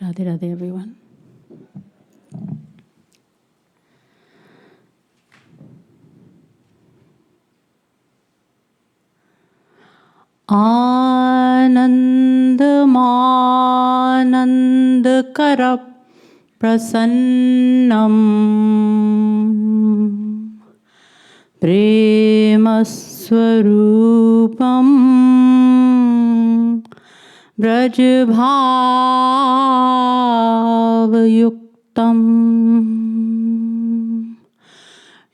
Radhe Radhe, everyone. Anand manand karap prasannam premaswarupam brajbhavayuktam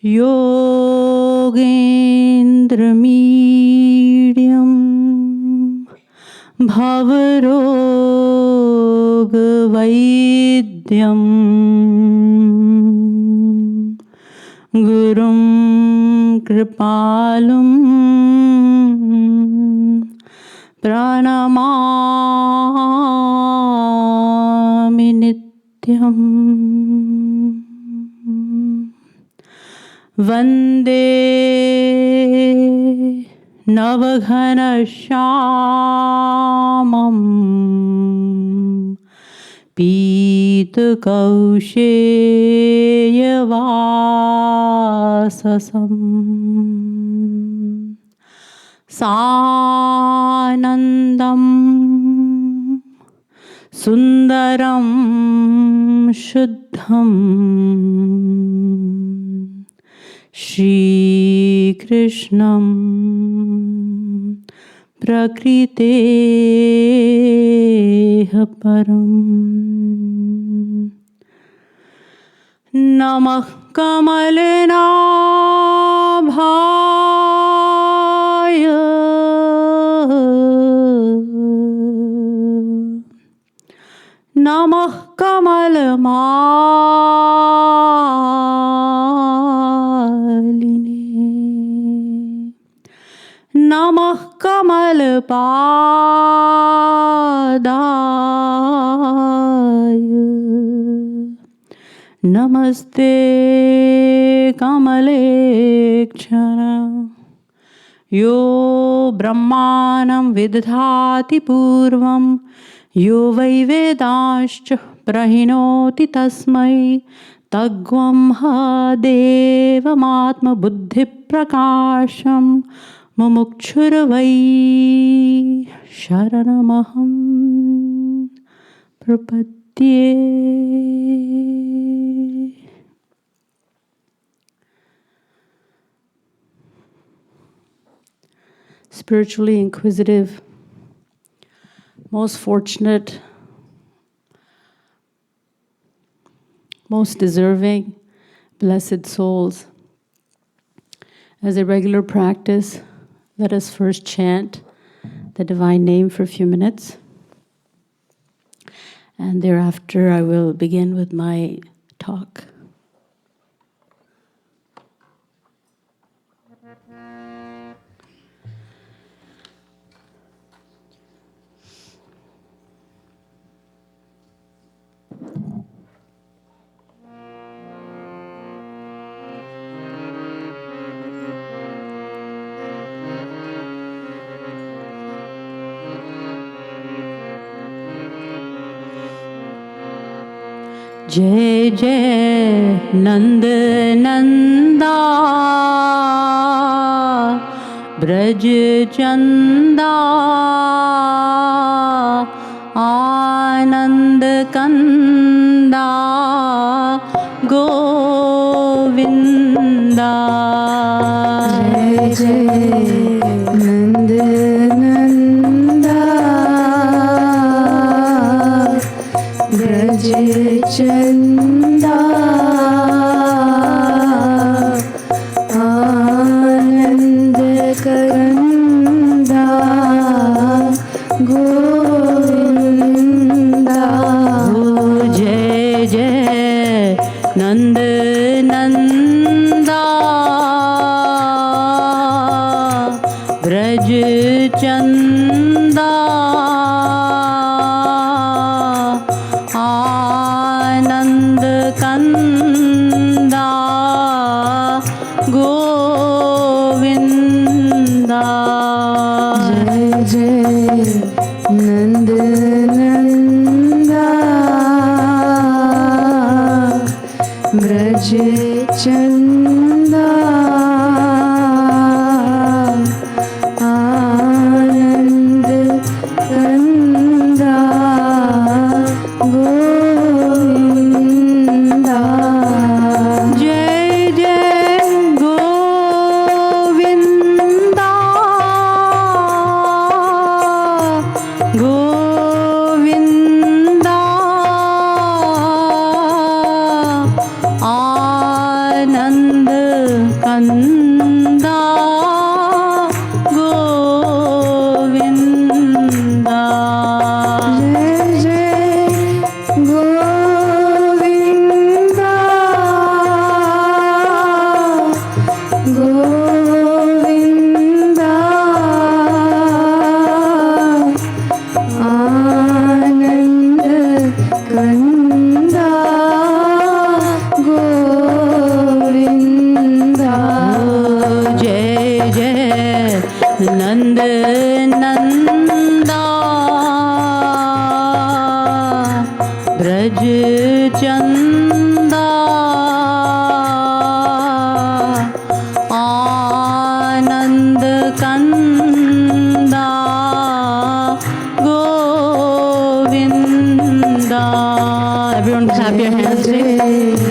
yogendramidhyam bhavarogavaidyam gurum kripalum pranamami nityam vande navaghanashyamam pītakausheyavāsasam sānandam sundaram shuddham Shri Krishnam Prakriteha Param Namah Kamalena Namah Kamalamaline Namah Kamalpadaya Namaste Kamalekshana Yo Brahmanam Vidhati Purvam Yo vai Vedascha Prahinoti Tasmai Tagvam Ha Devamatma Buddhi Prakasham Mumukchuravai Sharanamaham Prapadye. Spiritually inquisitive, most fortunate, most deserving, blessed souls. As a regular practice, let us first chant the divine name for a few minutes. And thereafter, I will begin with my talk. Jai Jai Nanda Nanda Braj Chanda Anand Kanda Govinda Jai Jai Nanda Nanda Braj Chanda Anand Karanda Govinda Jai Jai Nanda Nanda Braj Chanda Anand Kanda Govinda Jai Jai Nanda Nanda चंदा आनंद कंदा गोविंदा जय जय गोविंदा गोविंदा आनंद कंदा गोविंदा जय जय गोविंदा गोविंदा आनंद कंदा गोविंदा जय जय नंद नंदा ब्रज चंदा आनंद कंदा Govinda Everyone clap your hands please.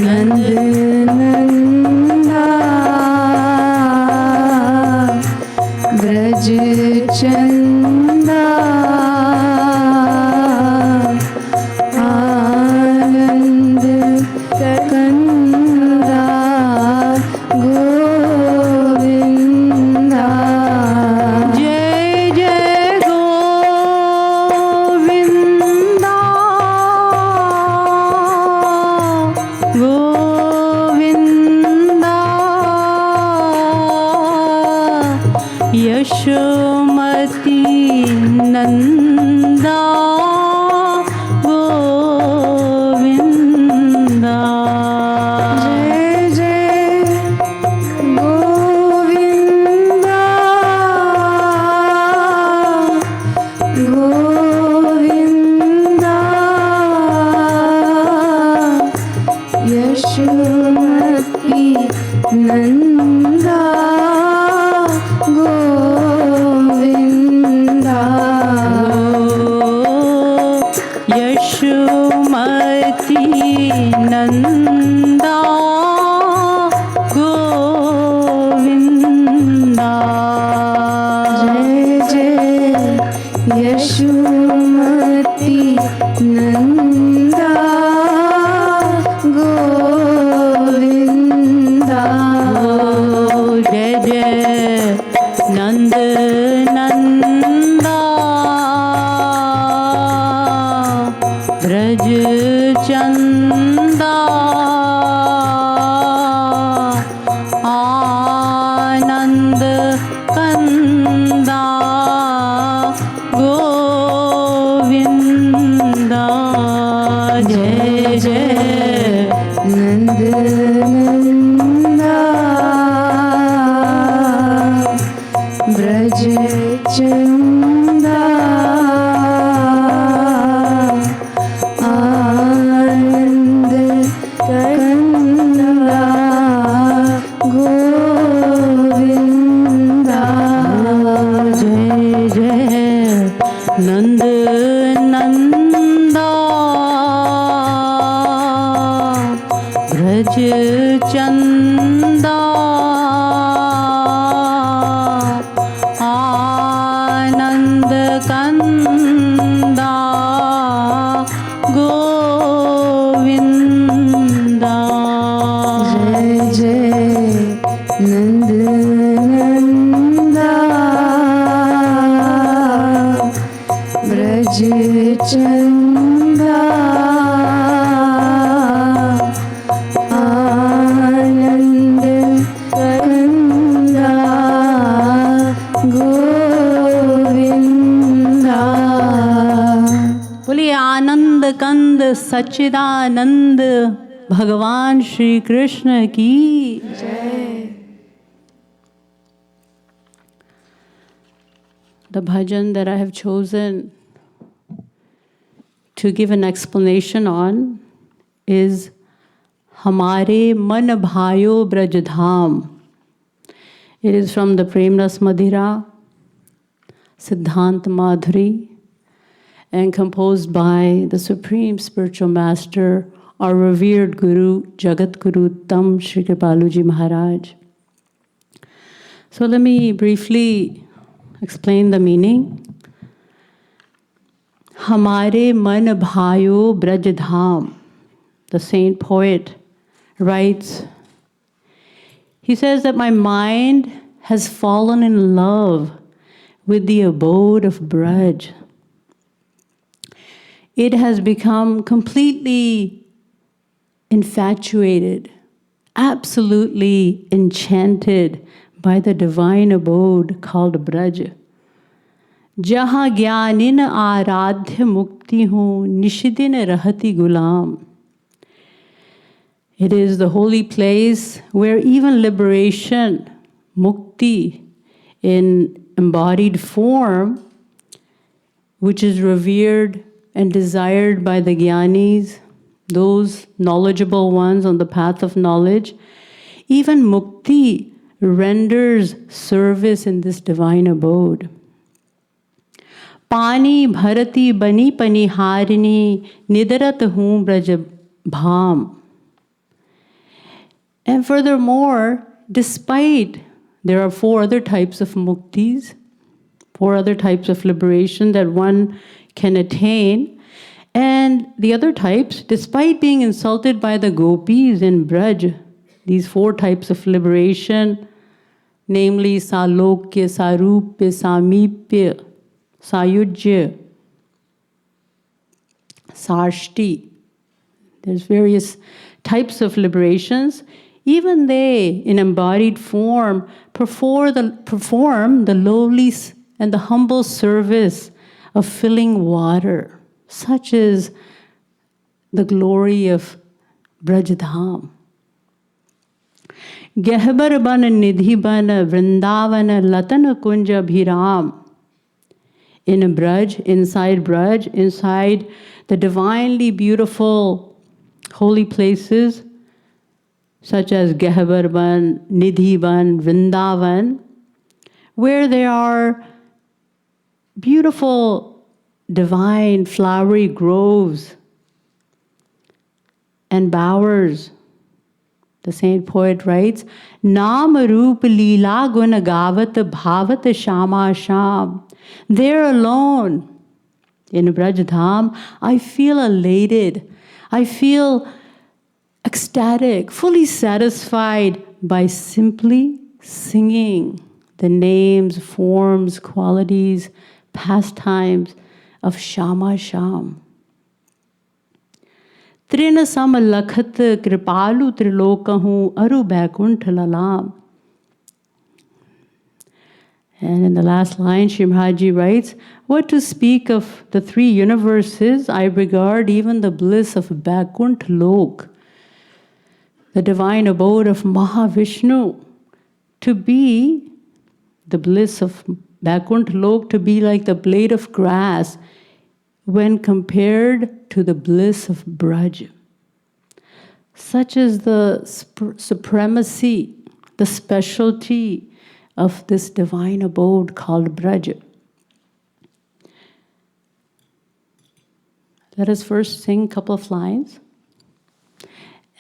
नंद नंदा ब्रज चंदा आनंद कंदा गोविंदा जय जय गोविंदा गोविंदा यशोमती नंदा गोविंदा जय जय गोविंदा गोविंदा यशोमती नंदा गोविंदा यशोमती नंदा गोविंदा जय जय यशोमती नंदा गोविंदा जय जय नंद नंदा ब्रज चंदा आनंद कंदा गोविंदा जय जय नंद नंदा ब्रज चंदा आनंद कंदा गोविंदा जय जय नंद नंदा ब्रज चंदा आनंद कंदा गोविंदा जय जय नंद नंदा ब्रज चंदा आनंद कंदा गोविंदा बोलिए आनंद कंद सच्चिदानंद भगवान श्री कृष्ण की जय। The bhajan that I have chosen to give an explanation on is Hamare man Bhayo Braj Dham. It is from the Premras Madhira, Siddhant Madhuri, and composed by the Supreme Spiritual Master, our revered Guru, Jagadguru Tam Shri Kripalu Ji Maharaj. So let me briefly explain the meaning. Hamare man Bhayo Braj Dham. The saint poet writes, he says that my mind has fallen in love with the abode of Braj. It has become completely infatuated, absolutely enchanted by the divine abode called Braj. Jahan Gyanin Aradhya Mukti Hu Nishidin Rahati Gulam. It is the holy place where even liberation, mukti, in embodied form, which is revered and desired by the Gyanis, those knowledgeable ones on the path of knowledge, even mukti renders service in this divine abode. Pani bharati bani paniharini nidarat hum braj bham. And furthermore, despite there are 4 other types of muktis, 4 other types of liberation that one can attain, and the other types, despite being insulted by the gopis in Braj, these 4 types of liberation, namely Salokya, Sarupya, Samipya, Sayujya, Sarshti, there's various types of liberations. Even they, in embodied form, perform the lowly and the humble service of filling water. Such is the glory of Braj Dham. Gehbar ban nidhi ban vrindavan latan kunja bhiram. In Braj, inside the divinely beautiful holy places, such as Gehbar Ban, Nidhi Ban, Vrindavan, where there are beautiful, divine, flowery groves and bowers. The saint poet writes, Naam Roop Leela Gun Gavat Bhavat Shama Sham. There alone, in Braj Dham, I feel elated. I feel ecstatic, fully satisfied by simply singing the names, forms, qualities, pastimes of Shama Sham. Trina sam lakhat kripalu trilokahu aru baikuntha lalam. And in the last line, Shri Maharaj writes, what to speak of the 3 universes, I regard even the bliss of Vaikuntha Lok, the divine abode of Mahavishnu, to be the bliss of Vaikuntha Lok, to be like the blade of grass when compared to the bliss of Braj. Such is the supremacy, the specialty of this divine abode called Braj. Let us first sing a couple of lines,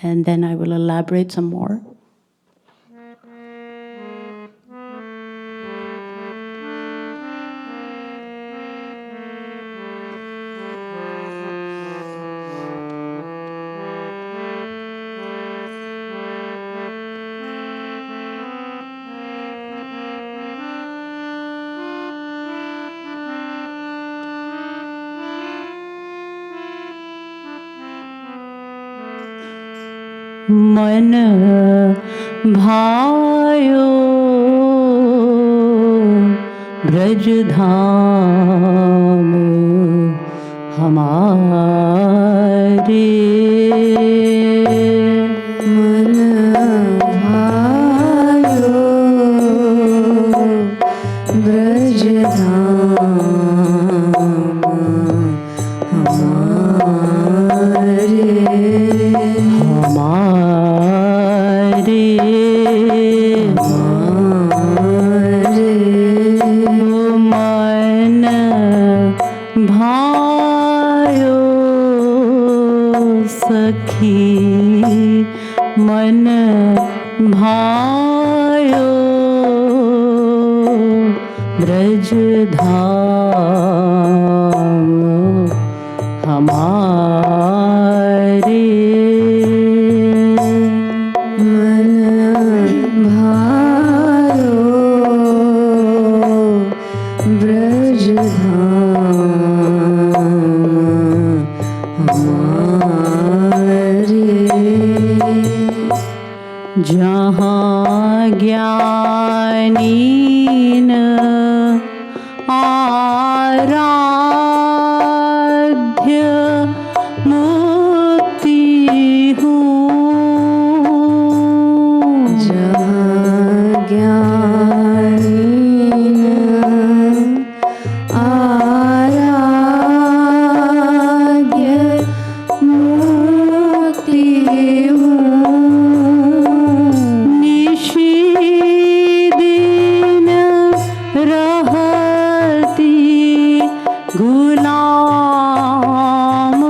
and then I will elaborate some more. मन भायो ब्रज धाम हमारे मन भायो ब्रज धाम हमारे सखी मन भायो ब्रज धाम हमारे मन भायो ब्रज धाम हमारे जहाँ ज्ञानीन आराध्य मुक्ति हूँ जहाँ ज्ञानीन आराध्य मुक्ति हूँ निषिदिन रहती गुलाम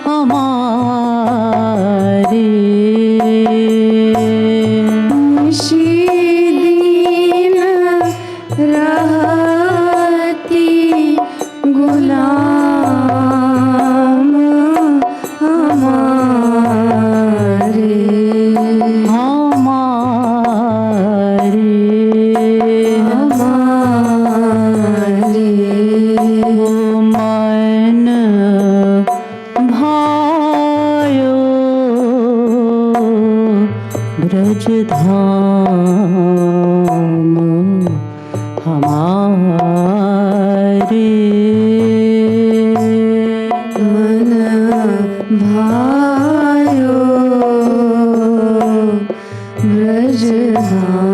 हमारे निषिदिन रहती गुलाम हमारे मन भायो ब्रज धाम हमारे मन भायो ब्रज धाम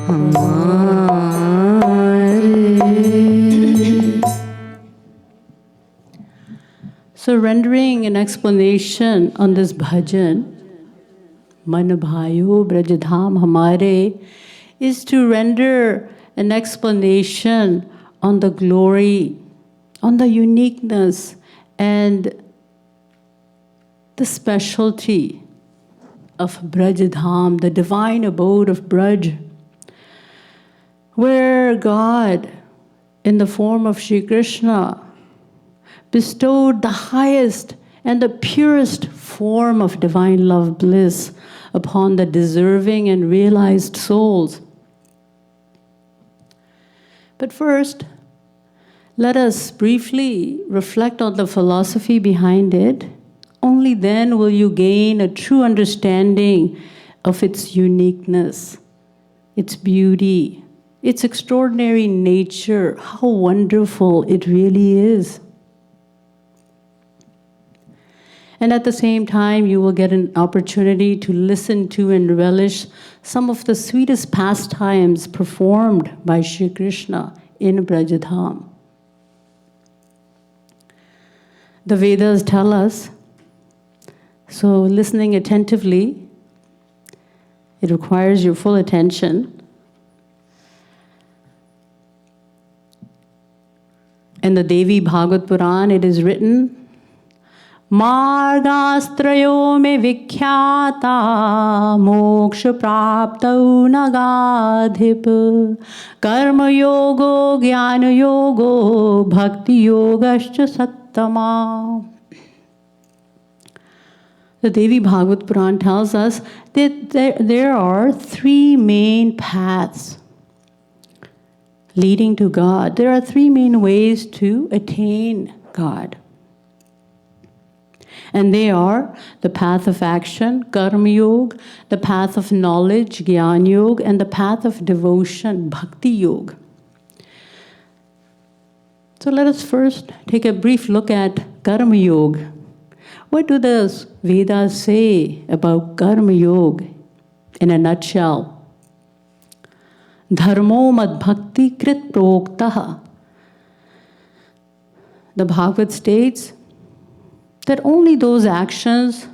हमारे. So rendering an explanation on this bhajan, Man Bhayo Braj Dham Hamare, is to render an explanation on the glory, on the uniqueness and the specialty of Braj Dham, the divine abode of Braj, where God, in the form of Shri Krishna, bestowed the highest and the purest form of divine love bliss upon the deserving and realized souls. But first, let us briefly reflect on the philosophy behind it. Only then will you gain a true understanding of its uniqueness, its beauty, its extraordinary nature, how wonderful it really is. And at the same time, you will get an opportunity to listen to and relish some of the sweetest pastimes performed by Shri Krishna in Braj Dham. The Vedas tell us, so listening attentively, it requires your full attention. In the Devi Bhagavad Puran, it is written, Margastrayo me vikhyata moksha praptau nagadhip karma yogo jnana yogo bhakti yogascha sattama. The Devi Bhagavad Puran tells us that there are three main paths leading to God. There are three main ways to attain God. And they are the path of action, karma yoga, the path of knowledge, Gyan yoga, and the path of devotion, Bhakti yoga. So let us first take a brief look at karma yoga. What do the Vedas say about karma yoga in a nutshell? Dharmo mad bhakti krit proktaha. The Bhagavad states that only those actions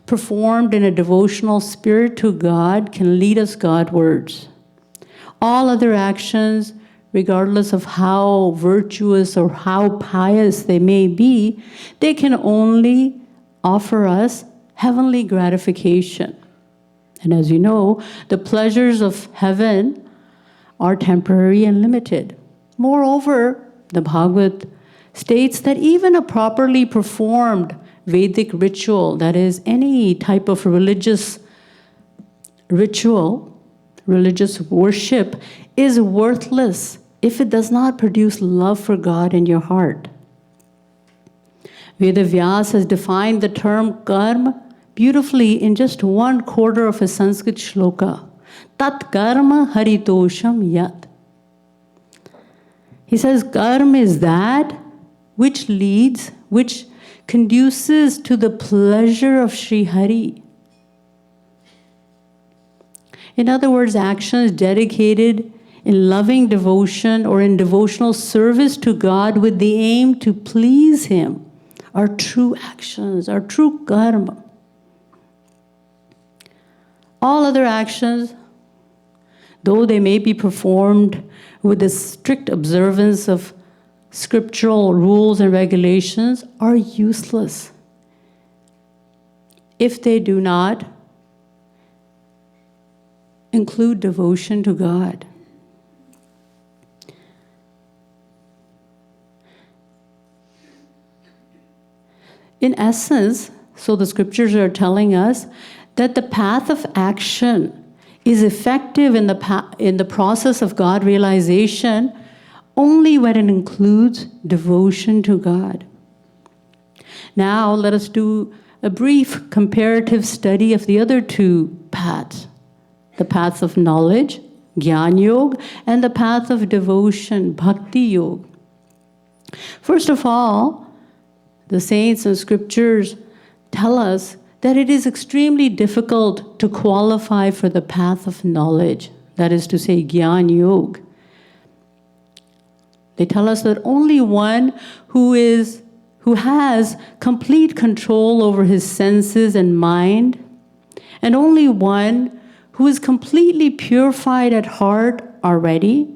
performed in a devotional spirit to God can lead us Godwards. All other actions regardless of how virtuous or how pious they may be, they can only offer us heavenly gratification. And as you know, the pleasures of heaven are temporary and limited. Moreover, the Bhagavad states that even a properly performed Vedic ritual, that is, any type of religious ritual, religious worship, is worthless if it does not produce love for God in your heart. Veda Vyas has defined the term karma beautifully in just 1/4 of a Sanskrit shloka. Tat karma haritosham yat. He says karma is that which leads, which conduces to the pleasure of Sri Hari. In other words, actions dedicated in loving devotion or in devotional service to God with the aim to please Him are true actions, are true karma. All other actions, though they may be performed with the strict observance of scriptural rules and regulations, are useless if they do not include devotion to God. In essence, so the scriptures are telling us that the path of action is effective in the process of God realization only when it includes devotion to God. Now let us do a brief comparative study of the other two paths, the path of knowledge, Gyan Yoga, and the path of devotion, Bhakti Yoga. First of all, the saints and scriptures tell us that it is extremely difficult to qualify for the path of knowledge, that is to say, Gyan Yoga. They tell us that only one who has complete control over his senses and mind, and only one who is completely purified at heart already,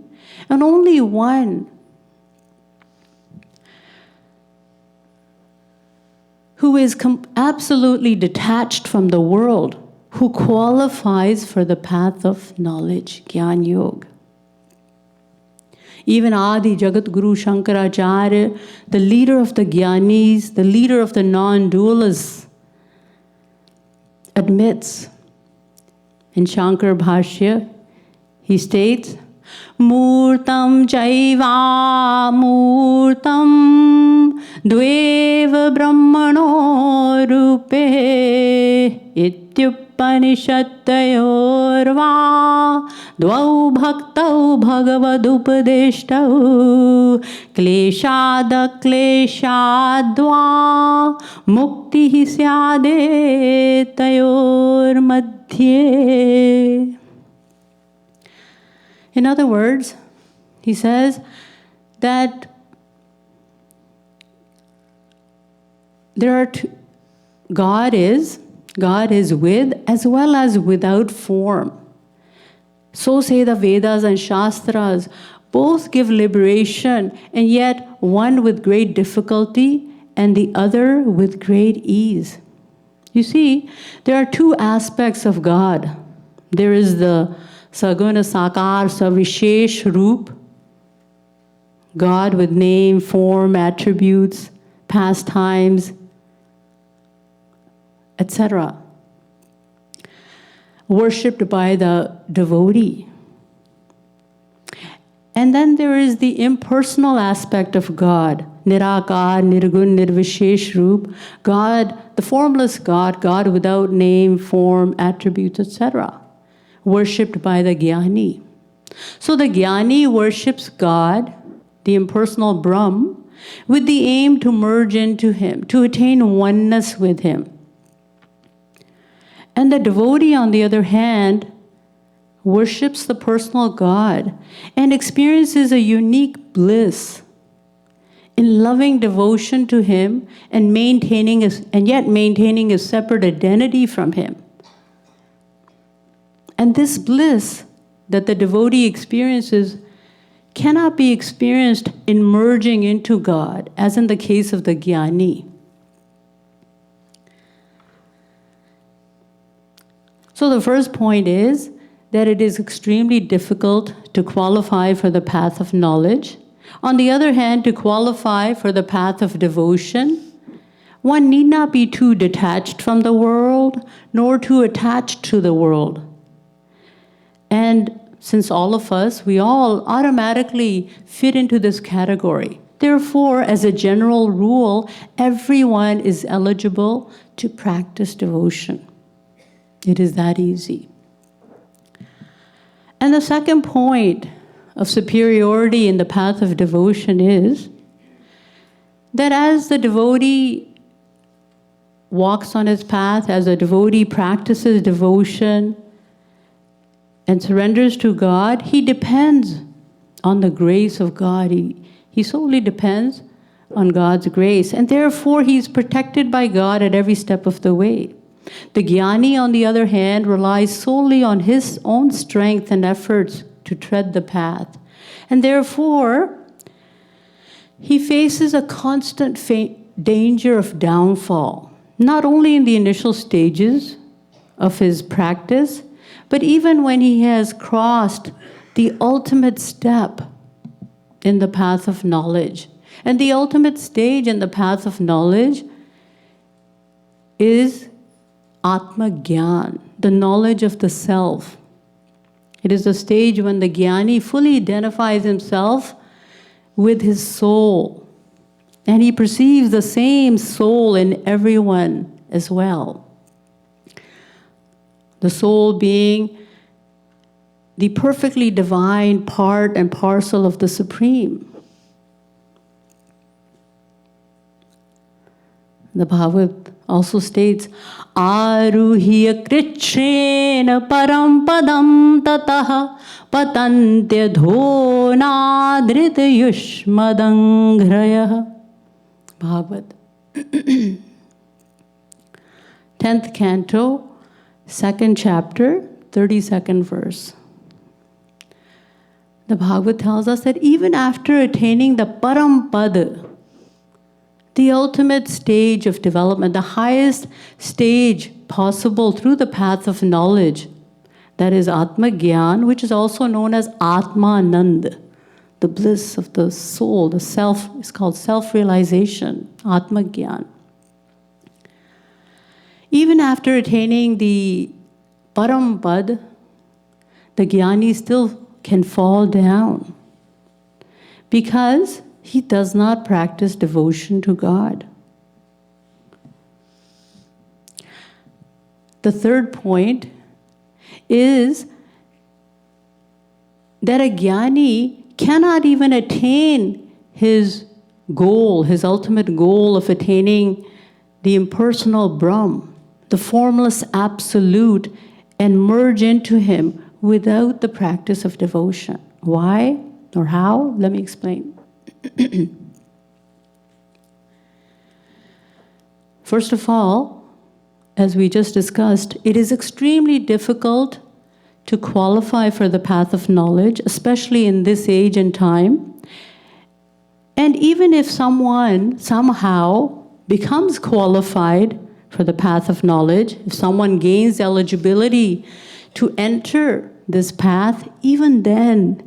and only one who is absolutely detached from the world, who qualifies for the path of knowledge, Gyan Yoga. Even Adi Jagadguru Shankaracharya, the leader of the Gyanis, the leader of the non-dualists, admits in Shankar Bhashya, he states, Murtam Chaiva Murtam Dveva Brahmano Rupe Ityupanishatayorva Dvau Bhaktau Bhagavadupadeshtau Kleshada Kleshadva Mukti Syade Tayor Madhye. In other words, he says that there are two, God is with as well as without form. So say the Vedas and Shastras. Both give liberation, and yet one with great difficulty and the other with great ease. You see, there are two aspects of God. There is the Saguna Sakar Savishesh Roop, God with name, form, attributes, pastimes, etc., worshipped by the devotee. And then there is the impersonal aspect of God, Nirakar, Nirgun, Nirvishesh Roop, God, the formless God, God without name, form, attributes, etc., worshipped by the Gyani. So the Gyani worships God, the impersonal Brahma, with the aim to merge into Him, to attain oneness with Him. And the devotee, on the other hand, worships the personal God and experiences a unique bliss in loving devotion to Him and yet maintaining a separate identity from Him. And this bliss that the devotee experiences cannot be experienced in merging into God, as in the case of the Gyani. So the first point is that it is extremely difficult to qualify for the path of knowledge. On the other hand, to qualify for the path of devotion, one need not be too detached from the world, nor too attached to the world. And since all of us, we all automatically fit into this category. Therefore, as a general rule, everyone is eligible to practice devotion. It is that easy. And the second point of superiority in the path of devotion is that as the devotee walks on his path, as a devotee practices devotion and surrenders to God, he depends on the grace of God. He solely depends on God's grace, and therefore he's protected by God at every step of the way. The Gyani, on the other hand, relies solely on his own strength and efforts to tread the path. And therefore, he faces a constant danger of downfall, not only in the initial stages of his practice, but even when he has crossed the ultimate step in the path of knowledge. And the ultimate stage in the path of knowledge is Atma Gyan, the knowledge of the self. It is the stage when the Gyani fully identifies himself with his soul, and he perceives the same soul in everyone as well. The soul being the perfectly divine part and parcel of the Supreme. The Bhagavad also states, Aruhya krichrena param padam tataha patantya dhonadrita yushmadangrayah. Bhagavad. 10th canto, 2nd chapter, 32nd verse. The Bhagavad tells us that even after attaining the Parampada, the ultimate stage of development, the highest stage possible through the path of knowledge, that is Atma Gyan, which is also known as Atmanand, the bliss of the soul, the self, is called self-realization, Atma Gyan. Even after attaining the Parampad, the Gyani still can fall down because he does not practice devotion to God. The third point is that a Gyani cannot even attain his goal, his ultimate goal of attaining the impersonal Brahma, the formless absolute, and merge into him without the practice of devotion. Why or how? Let me explain. First of all, as we just discussed, it is extremely difficult to qualify for the path of knowledge, especially in this age and time. And even if someone somehow becomes qualified for the path of knowledge, if someone gains eligibility to enter this path, even then,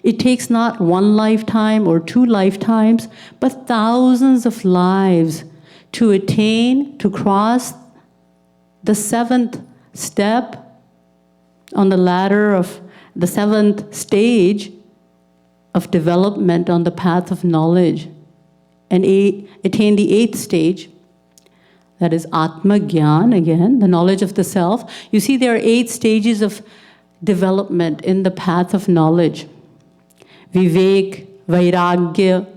it takes not one lifetime or 2 lifetimes, but thousands of lives to attain, to cross the 7th step on the ladder of the 7th stage of development on the path of knowledge, and attain the 8th stage. That is Atma Gyan, again, the knowledge of the self. You see, there are 8 stages of development in the path of knowledge. Vivek, Vairagya,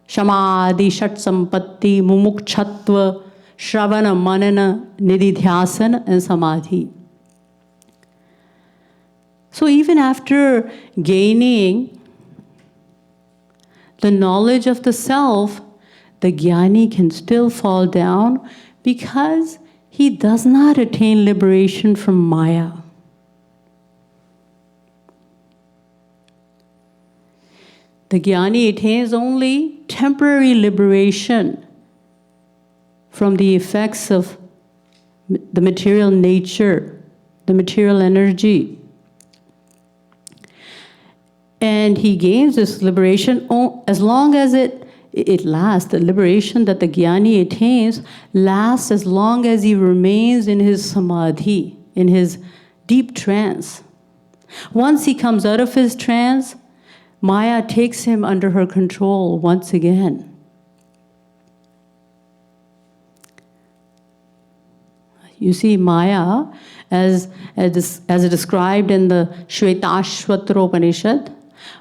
Shamadhi, Shat Sampatti, Mumukchatva, Shravana, Manana, Nididhyasana, and Samadhi. So even after gaining the knowledge of the self, the Gyani can still fall down because he does not attain liberation from Maya. The Jnani attains only temporary liberation from the effects of the material nature, the material energy. And he gains this liberation as long as it lasts. The liberation that the Jnani attains lasts as long as he remains in his samadhi, in his deep trance. Once he comes out of his trance, Maya takes him under her control once again. You see, Maya, as described in the Shvetashvatra Upanishad,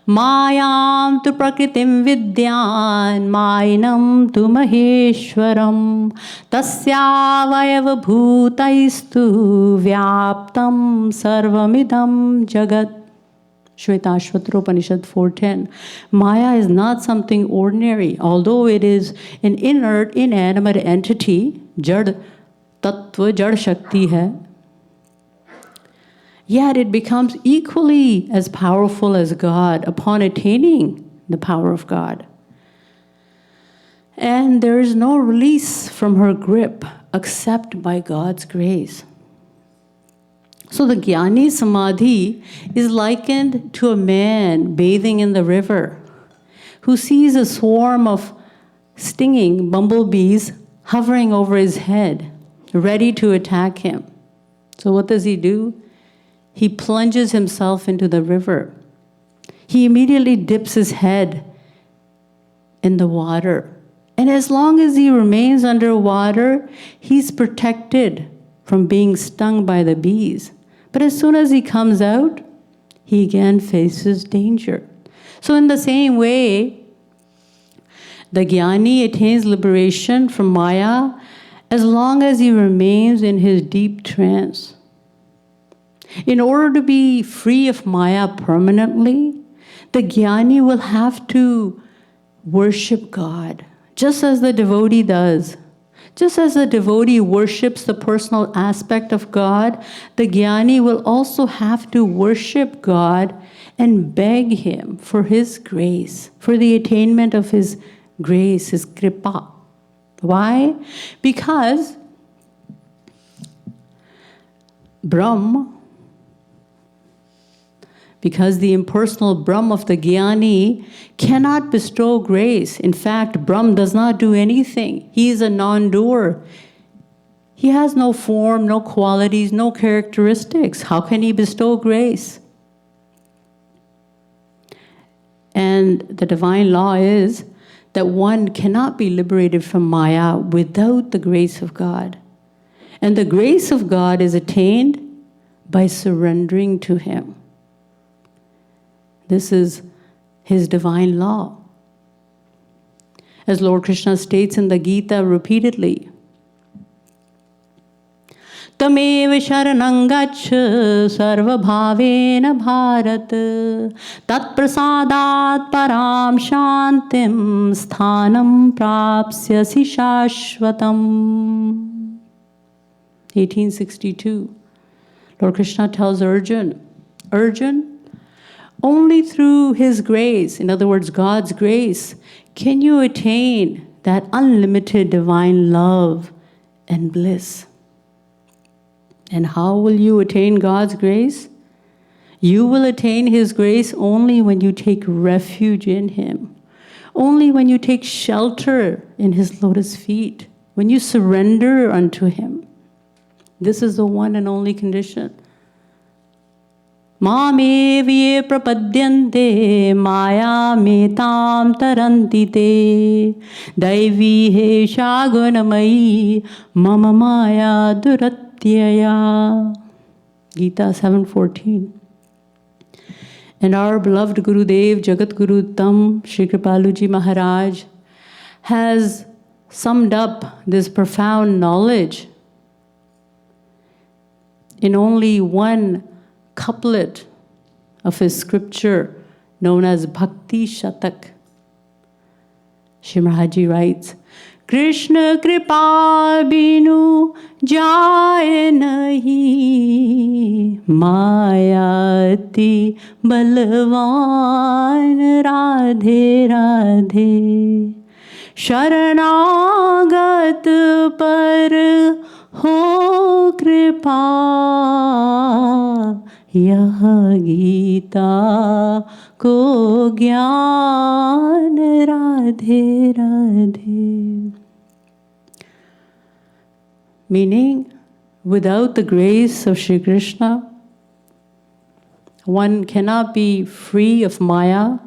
Mayam tu prakritim vidyan mainam tu maheshwaram tasyavayava bhutaistu vyaptam sarvamidam jagat. Shvetashvatra Upanishad 4.10. Maya is not something ordinary, although it is an inert, inanimate entity, jad tattva, jad shakti hai. Yet it becomes equally as powerful as God upon attaining the power of God. And there is no release from her grip except by God's grace. So the Jnani Samadhi is likened to a man bathing in the river who sees a swarm of stinging bumblebees hovering over his head, ready to attack him. So what does he do? He plunges himself into the river. He immediately dips his head in the water. And as long as he remains underwater, he's protected from being stung by the bees. But as soon as he comes out, he again faces danger. So in the same way, the Jnani attains liberation from Maya as long as he remains in his deep trance. In order to be free of Maya permanently, the Jnani will have to worship God, just as the devotee does. Just as the devotee worships the personal aspect of God, the Jnani will also have to worship God and beg Him for His grace, for the attainment of His grace, His kripa. Why? Because the impersonal Brahma of the Jnani cannot bestow grace. In fact, Brahma does not do anything. He is a non-doer. He has no form, no qualities, no characteristics. How can he bestow grace? And the divine law is that one cannot be liberated from Maya without the grace of God. And the grace of God is attained by surrendering to Him. This is His divine law. As Lord Krishna states in the Gita repeatedly, Tamev sharanam gaccha sarva bhavena bharat tat prasadat param shantim sthanam prapsyasi shashvatam. 1862. Lord Krishna tells Arjun, only through His grace, in other words, God's grace, can you attain that unlimited divine love and bliss. And how will you attain God's grace? You will attain His grace only when you take refuge in Him, only when you take shelter in His lotus feet, when you surrender unto Him. This is the one and only condition. Mamevye prapadyante maya metam tarantite daivi hesha gunamayi mama maya duratyaya. Gita 7:14. And our beloved Gurudev, Jagadguru Dham, Shri Kripalu Ji Maharaj, has summed up this profound knowledge in only one couplet of his scripture known as Bhakti Shatak. Shri Maharaj writes, Krishna कृपा बिनु जाए नहीं, मायाति बलवान राधे राधे। शरणागत पर हो कृपा, यह गीता को ज्ञान Radhe Radhe. Meaning, without the grace of Shri Krishna, one cannot be free of Maya.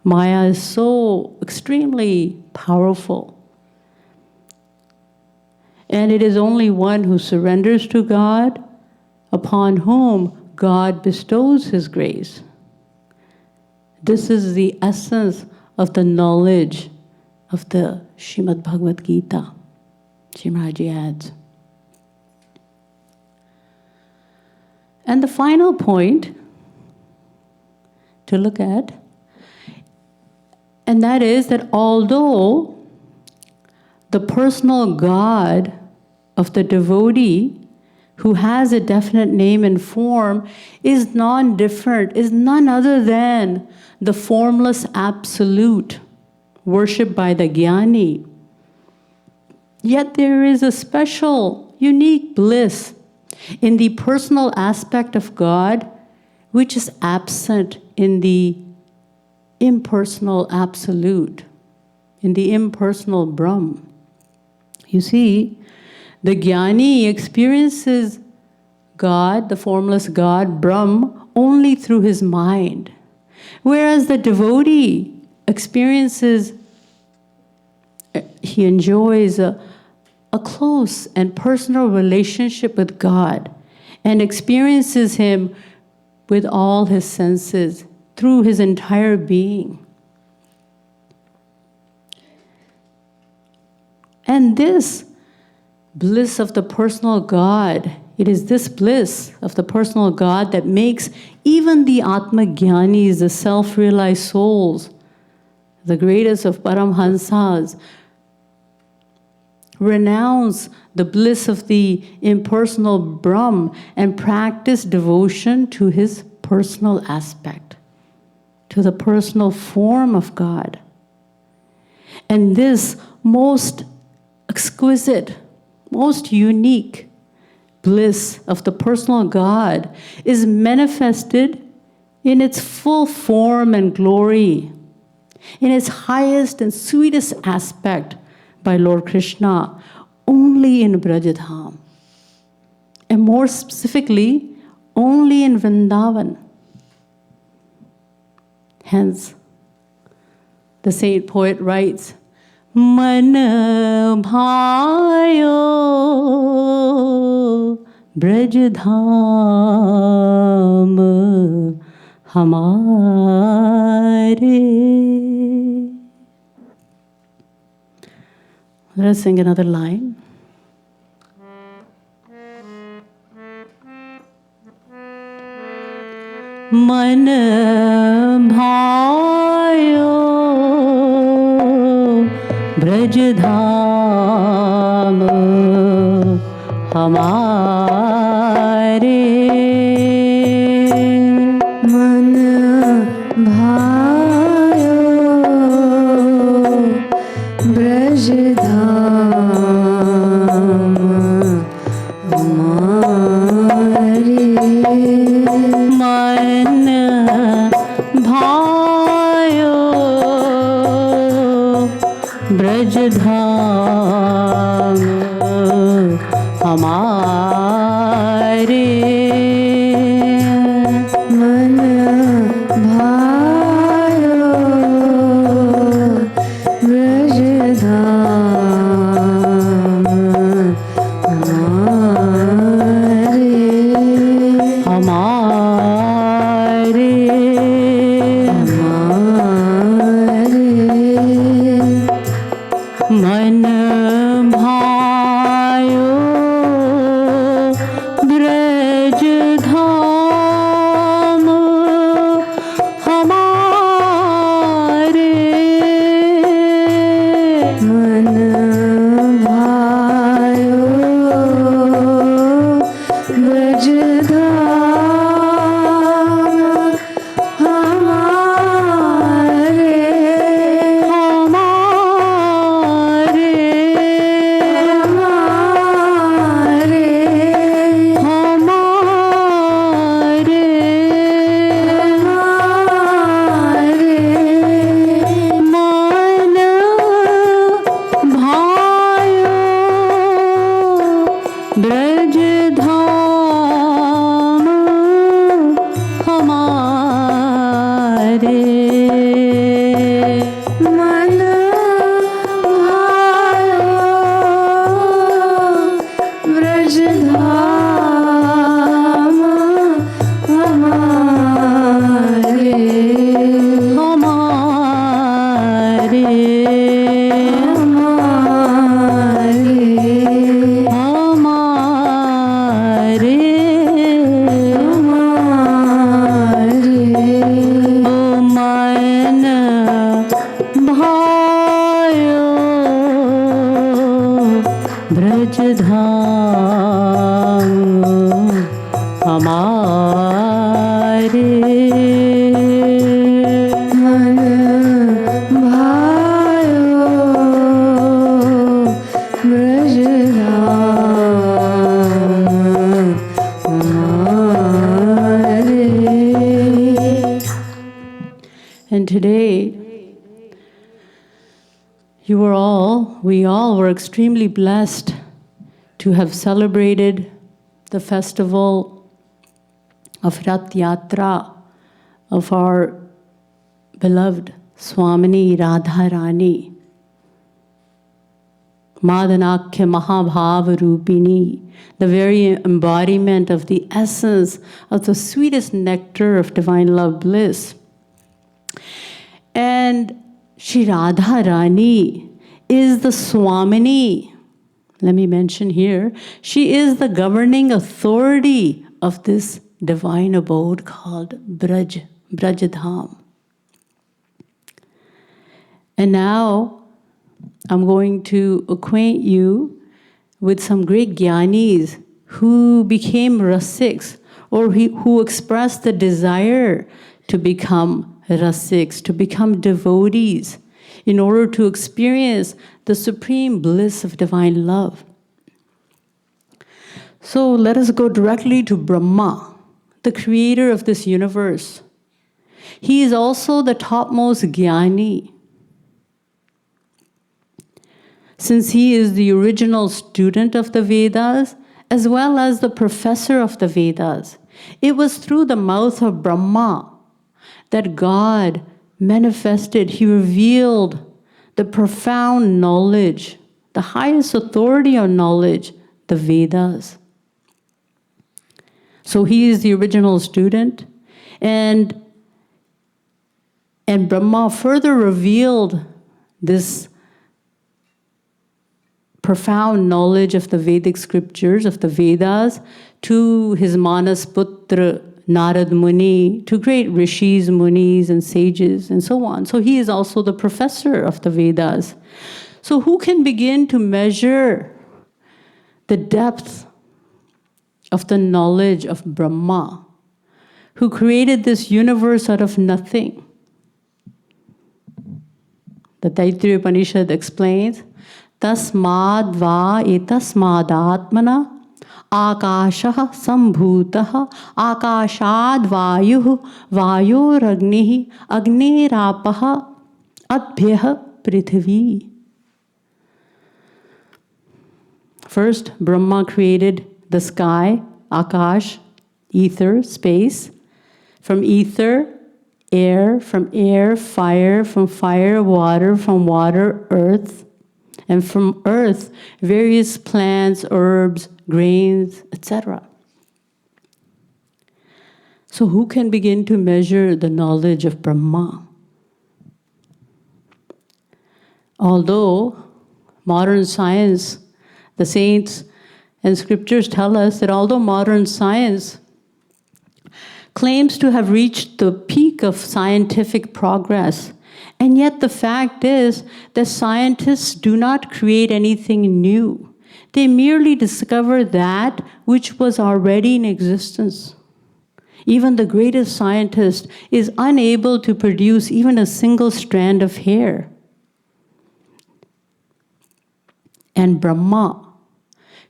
Maya is so extremely powerful. And it is only one who surrenders to God upon whom God bestows His grace. This is the essence of the knowledge of the Srimad Bhagavad Gita. Shri Maharaj adds. And the final point to look at, and that is that although the personal God of the devotee who has a definite name and form is non-different, is none other than the formless absolute worshipped by the Gyani. Yet there is a special, unique bliss in the personal aspect of God, which is absent in the impersonal absolute, in the impersonal Brahma. You see, the Gyani experiences God, the formless God, Brahma, only through his mind, whereas the devotee experiences, he enjoys a close and personal relationship with God and experiences Him with all his senses through his entire being. And this bliss of the personal God, it is this bliss of the personal God that makes even the Atma Jnanis, the self-realized souls, the greatest of Paramhansas, renounce the bliss of the impersonal Brahma and practice devotion to his personal aspect, to the personal form of God. And this most exquisite, most unique bliss of the personal God is manifested in its full form and glory, in its highest and sweetest aspect by Lord Krishna, only in Braj Dham, and more specifically, only in Vrindavan. Hence, the saint poet writes, Man bhayo Braj Dham Hamare. Let us sing another line. Man bhayo Braj Dham Hamare. Man bhayo Braj Dham Hamare. Man bhayo Braj Dham Hamare. Man bhayo Braj Dham Hamare. Hamare. Man bhayo Braj Braj Dham Hamare Bhayo Braj Dham Hamare. And today, we all were extremely blessed to have celebrated the festival of Rath Yatra of our beloved Swamini Radha Rani, Madanakhya Mahabhava Rupini, the very embodiment of the essence of the sweetest nectar of divine love bliss. And Shri Radha Rani is the Swamini. Let me mention here, she is the governing authority of this divine abode called Braj Dham. And now I'm going to acquaint you with some great Gyanis who became Rasiks, or who expressed the desire to become Rasiks, to become devotees, in order to experience the supreme bliss of divine love. So let us go directly to Brahma, the creator of this universe. He is also the topmost Gyani. Since he is the original student of the Vedas, as well as the professor of the Vedas, it was through the mouth of Brahma that God manifested, he revealed the profound knowledge, the highest authority on knowledge, the Vedas. So he is the original student, and Brahma further revealed this profound knowledge of the Vedic scriptures, of the Vedas, to his Manas Putra Narad Muni, to great rishis, munis, and sages, and so on. So he is also the professor of the Vedas. So who can begin to measure the depth of the knowledge of Brahma, who created this universe out of nothing? The Taittiriya Upanishad explains, Tasmad va etasmad atmana Akashah sambhutah akashad vayuh vayoragnih agnirapah adbhyah prithvi. First, Brahma created the sky, akash, ether, space. From ether, air. From air, fire. From fire, water. From water, earth. And from earth, various plants, herbs, grains, etc. So who can begin to measure the knowledge of Brahma? Although modern science, the saints and scriptures tell us that although modern science claims to have reached the peak of scientific progress, and yet the fact is that scientists do not create anything new. They merely discover that which was already in existence. Even the greatest scientist is unable to produce even a single strand of hair. And Brahma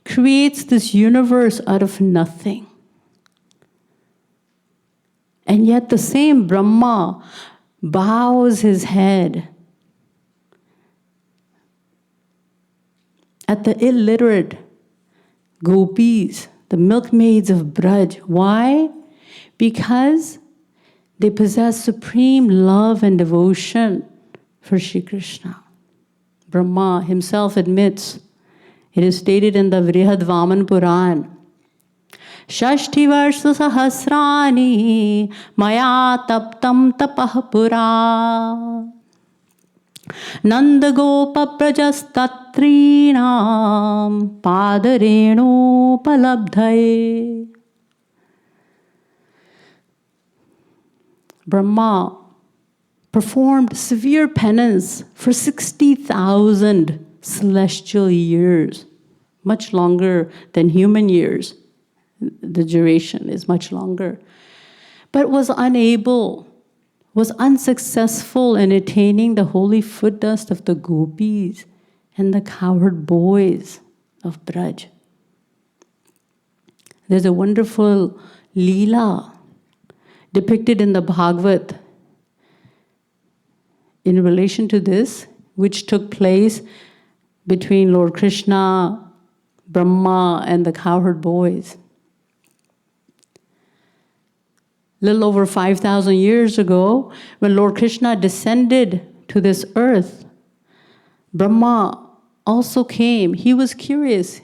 creates this universe out of nothing. And yet the same Brahma bows his head at the illiterate gopis, the milkmaids of Braj. Why? Because they possess supreme love and devotion for Shri Krishna. Brahma himself admits, it is stated in the Vrihad Vaman Puran, Shashti Varsha Sahasrani Maya Taptam Tapah Pura Nanda Gopa Prajastatrinam Padareno Palabdhaye. Brahma performed severe penance for 60,000 celestial years. much longer than human years. The duration is much longer. But was unsuccessful in attaining the holy foot dust of the gopis and the cowherd boys of Braj. There's a wonderful Leela depicted in the Bhagavad in relation to this, which took place between Lord Krishna, Brahma, and the cowherd boys. Little over 5,000 years ago, when Lord Krishna descended to this earth, Brahma also came. He was curious.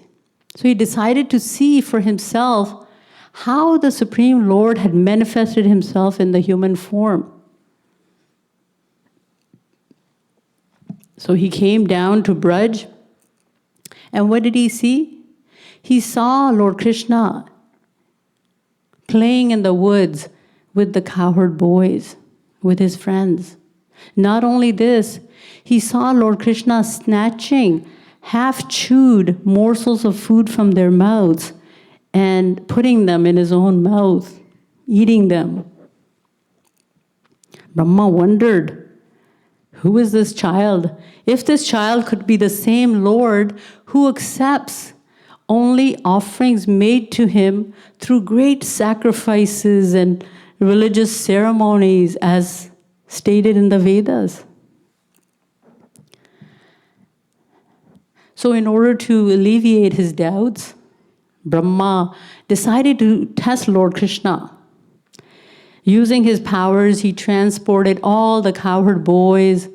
So he decided to see for himself how the Supreme Lord had manifested himself in the human form. So he came down to Braj, and what did he see? He saw Lord Krishna playing in the woods with the cowherd boys, with his friends. Not only this, he saw Lord Krishna snatching half-chewed morsels of food from their mouths and putting them in his own mouth, eating them. Brahma wondered, who is this child? If this child could be the same Lord who accepts only offerings made to him through great sacrifices and religious ceremonies as stated in the Vedas. So in order to alleviate his doubts, Brahma decided to test Lord Krishna. Using his powers, he transported all the cowherd boys,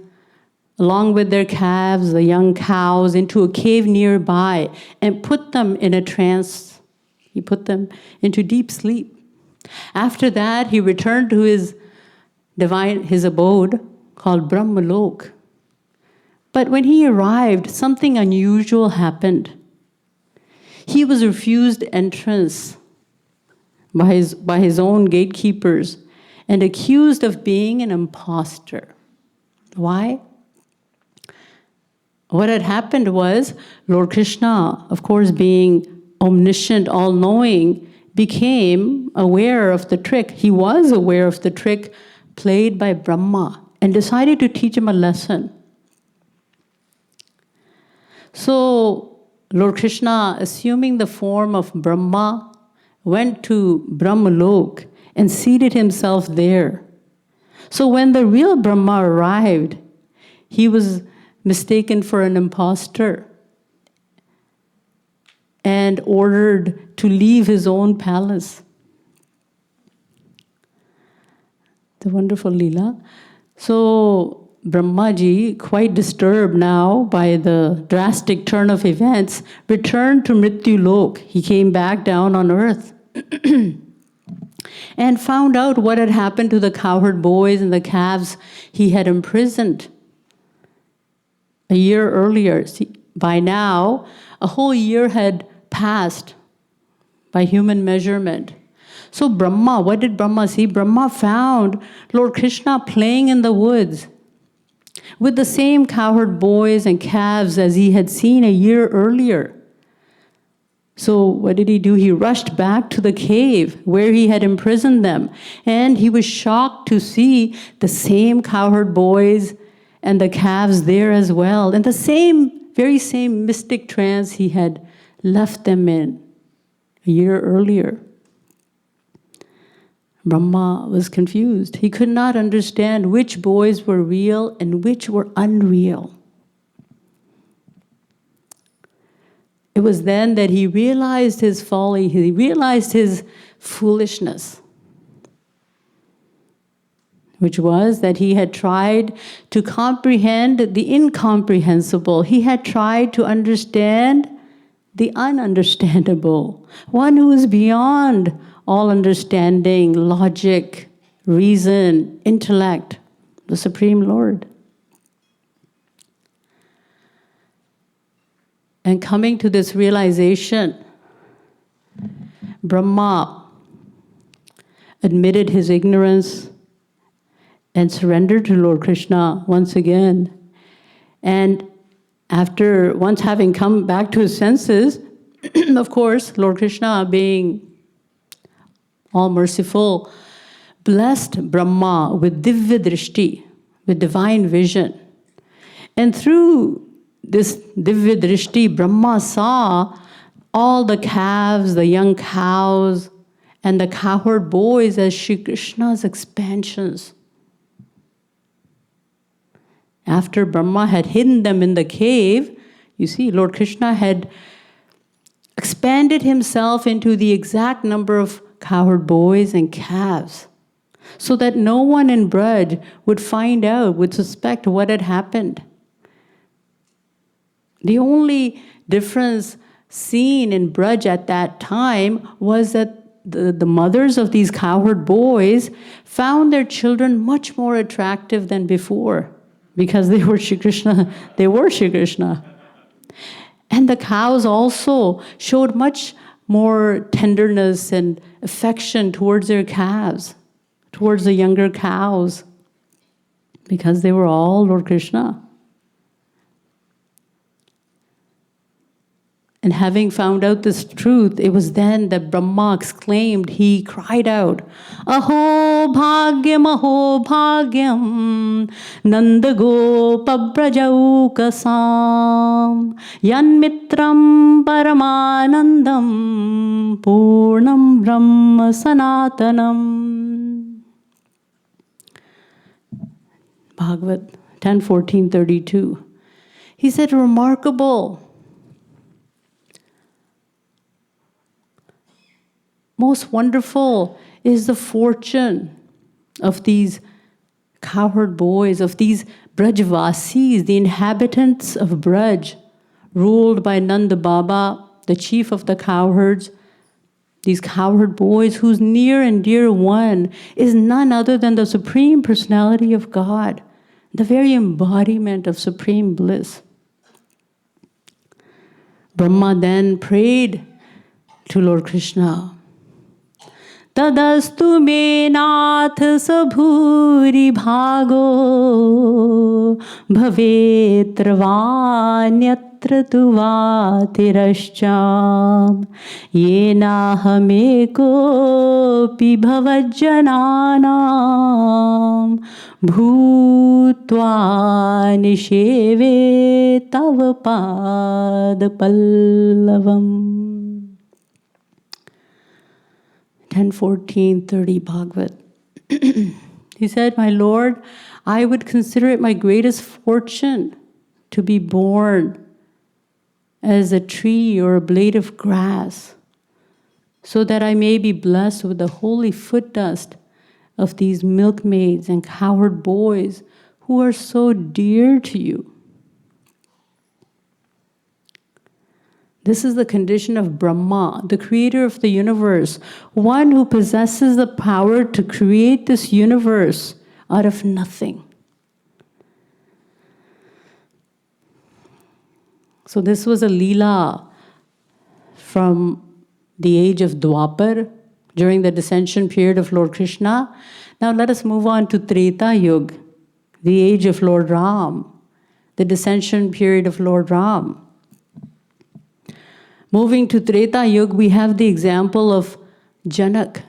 along with their calves, the young cows, into a cave nearby and put them in a trance. He put them into deep sleep. After that, he returned to his abode called Brahmalok. But when he arrived, something unusual happened. He was refused entrance by his own gatekeepers and accused of being an impostor. Why? What had happened was Lord Krishna, of course, being omniscient, all-knowing, became aware of the trick. He was aware of the trick played by Brahma and decided to teach him a lesson. So Lord Krishna, assuming the form of Brahma, went to Brahmalok and seated himself there. So when the real Brahma arrived, he was mistaken for an impostor and ordered to leave his own palace. The wonderful Leela. So Brahmaji, quite disturbed now by the drastic turn of events, returned to Mrityulok. He came back down on earth and found out what had happened to the cowherd boys and the calves he had imprisoned a year earlier. See, by now, a whole year had passed by human measurement. So Brahma, what did Brahma see? Brahma found Lord Krishna playing in the woods with the same cowherd boys and calves as he had seen a year earlier. So what did he do? He rushed back to the cave where he had imprisoned them, and he was shocked to see the same cowherd boys and the calves there as well, in the very same mystic trance he had left them in a year earlier. Brahma was confused. He could not understand which boys were real and which were unreal. It was then that he realized his folly, he realized his foolishness, which was that he had tried to comprehend the incomprehensible. He had tried to understand the ununderstandable, one who is beyond all understanding, logic, reason, intellect, the Supreme Lord. And coming to this realization, Brahma admitted his ignorance and surrendered to Lord Krishna once again. And once having come back to his senses, Of course, Lord Krishna, being all merciful, blessed Brahma with Divya Drishti, with divine vision. And through this Divya Drishti, Brahma saw all the calves, the young cows, and the cowherd boys as Shri Krishna's expansions. After Brahma had hidden them in the cave, you see, Lord Krishna had expanded himself into the exact number of cowherd boys and calves, so that no one in Braj would find out, would suspect what had happened. The only difference seen in Braj at that time was that the mothers of these cowherd boys found their children much more attractive than before, because they were Shri Krishna. They were Shri Krishna. And the cows also showed much more tenderness and affection towards their calves, towards the younger cows, because they were all Lord Krishna. And having found out this truth, it was then that Brahma exclaimed, he cried out, Aho bhagyam, Nanda gopa brajaukasam, yan mitram paramanandam, purnam brahma sanatanam. Bhagavad 10:14-32. He said, remarkable, most wonderful is the fortune of these cowherd boys, of these Brajvasis, the inhabitants of Braj, ruled by Nanda Baba, the chief of the cowherds, these cowherd boys whose near and dear one is none other than the Supreme Personality of God, the very embodiment of supreme bliss. Brahma then prayed to Lord Krishna, Tadastu me nath sabhuri bhago bhavetra vanyatra tu vatirashcham yena hameko pi bhavajjananam bhutva nisheve tava pad pallavam. 10:14-30 Bhagavad. He said, my Lord, I would consider it my greatest fortune to be born as a tree or a blade of grass, so that I may be blessed with the holy foot dust of these milkmaids and cowherd boys who are so dear to you. This is the condition of Brahma, the creator of the universe, one who possesses the power to create this universe out of nothing. So this was a Leela from the age of Dwapar, during the dissension period of Lord Krishna. Now let us move on to Treta Yuga, the age of Lord Ram, the dissension period of Lord Ram. Moving to Treta Yuga, we have the example of Janak,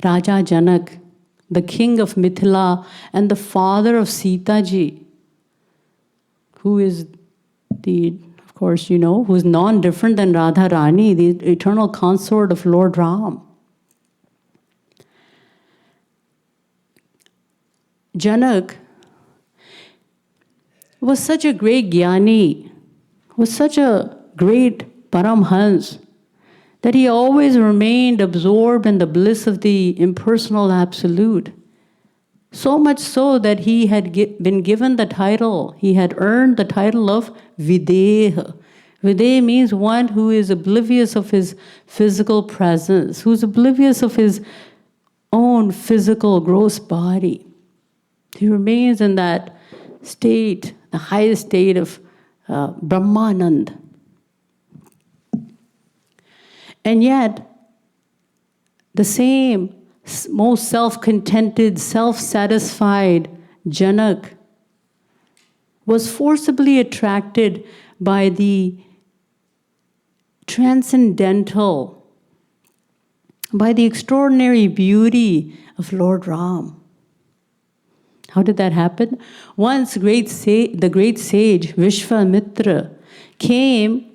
Raja Janak, the king of Mithila and the father of Sita Ji, who is of course, you know, who is non-different than Radha Rani, the eternal consort of Lord Ram. Janak was such a great Gyani, was such a great Paramhans, that he always remained absorbed in the bliss of the impersonal absolute. So much so that he had been given the title, he had earned the title of Videha. Videha means one who is oblivious of his physical presence, who's oblivious of his own physical gross body. He remains in that state, the highest state of Brahmanand. And yet, the same most self-contented, self-satisfied Janak was forcibly attracted by the transcendental, by the extraordinary beauty of Lord Ram. How did that happen? Once the great sage Vishwamitra came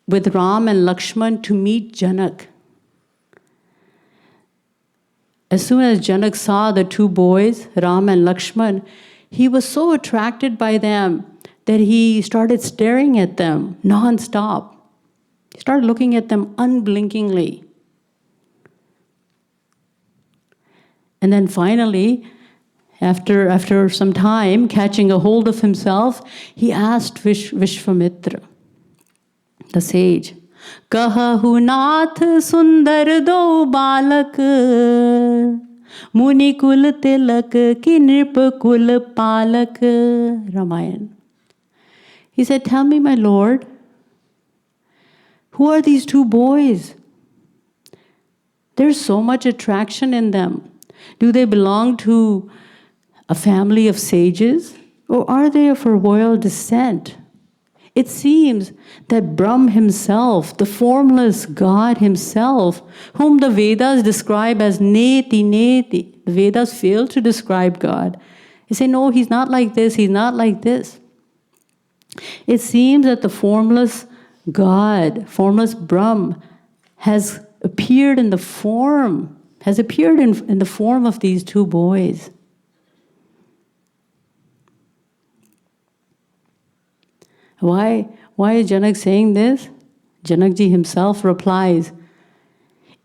with Ram and Lakshman to meet Janak. As soon as Janak saw the two boys, Ram and Lakshman, he was so attracted by them that he started staring at them non-stop. He started looking at them unblinkingly. And then finally, after some time, catching a hold of himself, he asked Vishwamitra, the sage, Kahahu nath sundar do balak, muni kul tilak ki nirp kul palak. Ramayana. He said, tell me, my Lord, who are these two boys? There's so much attraction in them. Do they belong to a family of sages, or are they of a royal descent? It seems that Brahma himself, the formless God himself, whom the Vedas describe as Neti Neti, the Vedas fail to describe God. They say, no, he's not like this, he's not like this. It seems that the formless God, formless Brahma, has appeared in the form of these two boys. Why is Janak saying this? Janakji himself replies,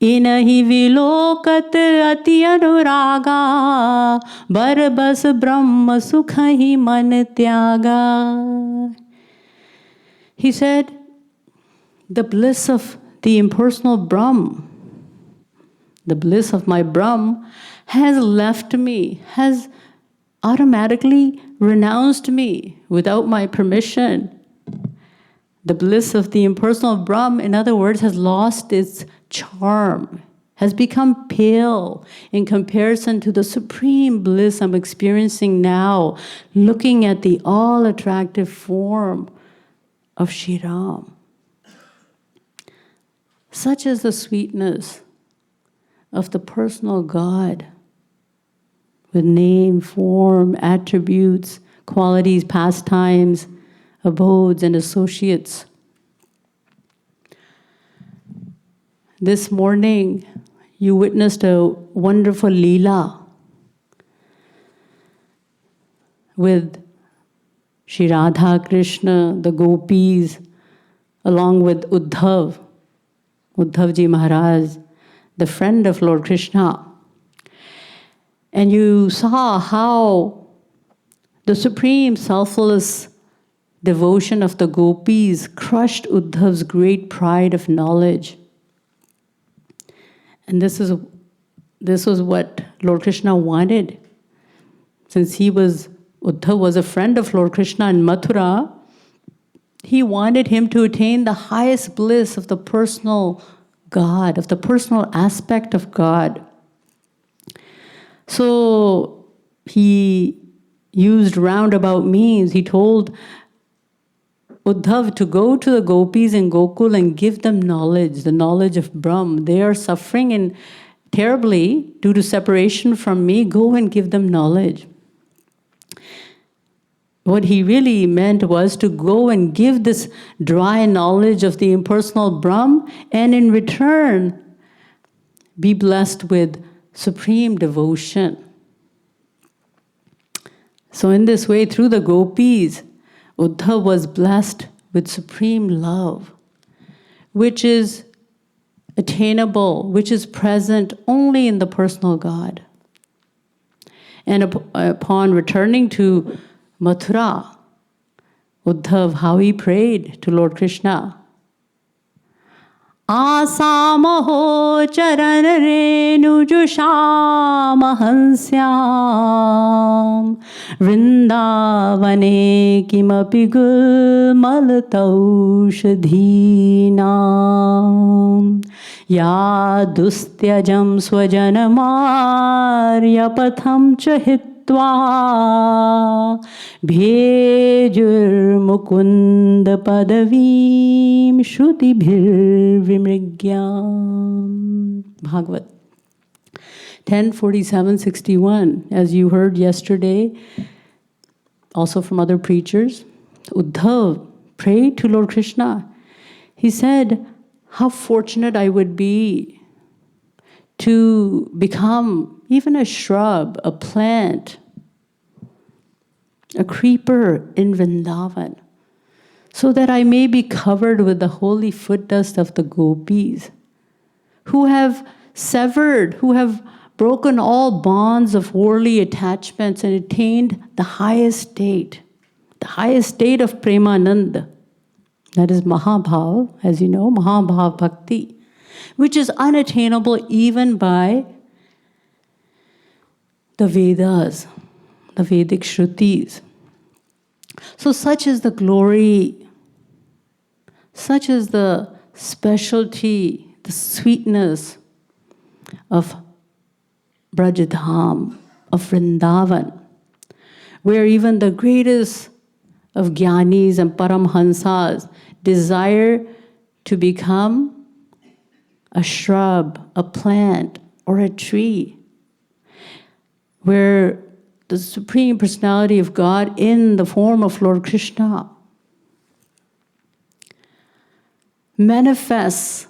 Inahi vilokat ati anuraga, barbas brahma sukhahi man tyaga. He said, the bliss of the impersonal Brahma, the bliss of my Brahma has left me, has automatically renounced me without my permission. The bliss of the impersonal Brahma, in other words, has lost its charm, has become pale in comparison to the supreme bliss I'm experiencing now, looking at the all-attractive form of Shri Ram. Such is the sweetness of the personal God, with name, form, attributes, qualities, pastimes, abodes, and associates. This morning, you witnessed a wonderful Leela with Shri Radha Krishna, the gopis, along with Uddhav Ji Maharaj, the friend of Lord Krishna. And you saw how the supreme selfless devotion of the gopis crushed Uddhav's great pride of knowledge. And this was what Lord Krishna wanted. Since Uddhav was a friend of Lord Krishna in Mathura, he wanted him to attain the highest bliss of the personal God, of the personal aspect of God. So he used roundabout means. He told Uddhav to go to the gopis in Gokul and give them knowledge, the knowledge of Brahma. They are suffering terribly due to separation from me. Go and give them knowledge. What he really meant was to go and give this dry knowledge of the impersonal Brahma, and in return, be blessed with supreme devotion. So in this way, through the gopis, Uddhav was blessed with supreme love, which is attainable, which is present only in the personal God. And upon returning to Mathura, Uddhav, how he prayed to Lord Krishna. Asamaho charan renu jusham hansyam vrindavane kimapi gulmal taushadhinam ya dustyajam swajanamarya patham chahit भेजुर्मुकुन्द पदवीं श्रुतिभिर्विमृग्याम्. Bhagavad 10:47-61. As you heard yesterday, also from other preachers, Uddhav prayed to Lord Krishna. He said, how fortunate I would be to become even a shrub, a plant, a creeper in Vrindavan, so that I may be covered with the holy foot dust of the gopis, who have severed, who have broken all bonds of worldly attachments and attained the highest state of Premanand. That is Mahabhav, as you know, Mahabhav Bhakti, which is unattainable even by the Vedas, the Vedic Shrutis. So such is the glory, such is the specialty, the sweetness of Braj Dham, of Vrindavan, where even the greatest of Gyanis and Paramhansas desire to become a shrub, a plant, or a tree, where the Supreme Personality of God in the form of Lord Krishna manifests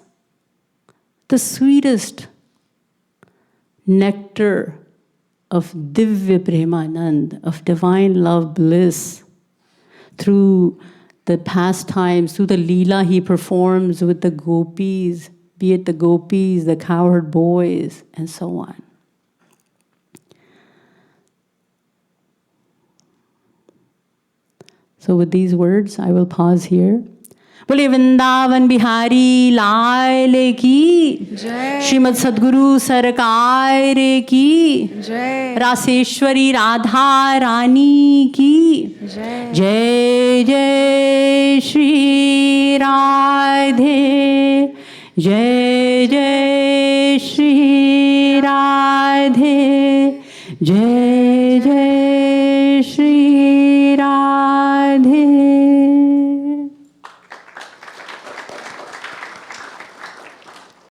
the sweetest nectar of Divya Premanand, of divine love bliss, through the pastimes, through the Leela he performs with the gopis, be it the gopis, the cowherd boys, and so on. So with these words, I will pause here. Bole Vrindavan Bihari Laal ki Jai, Srimad Sadguru Sarkar ki Jai, Raseshwari Radha Rani ki Jai, Jai Jai Shri Radhe, Jai Jai Shri Radhe, Jai Jai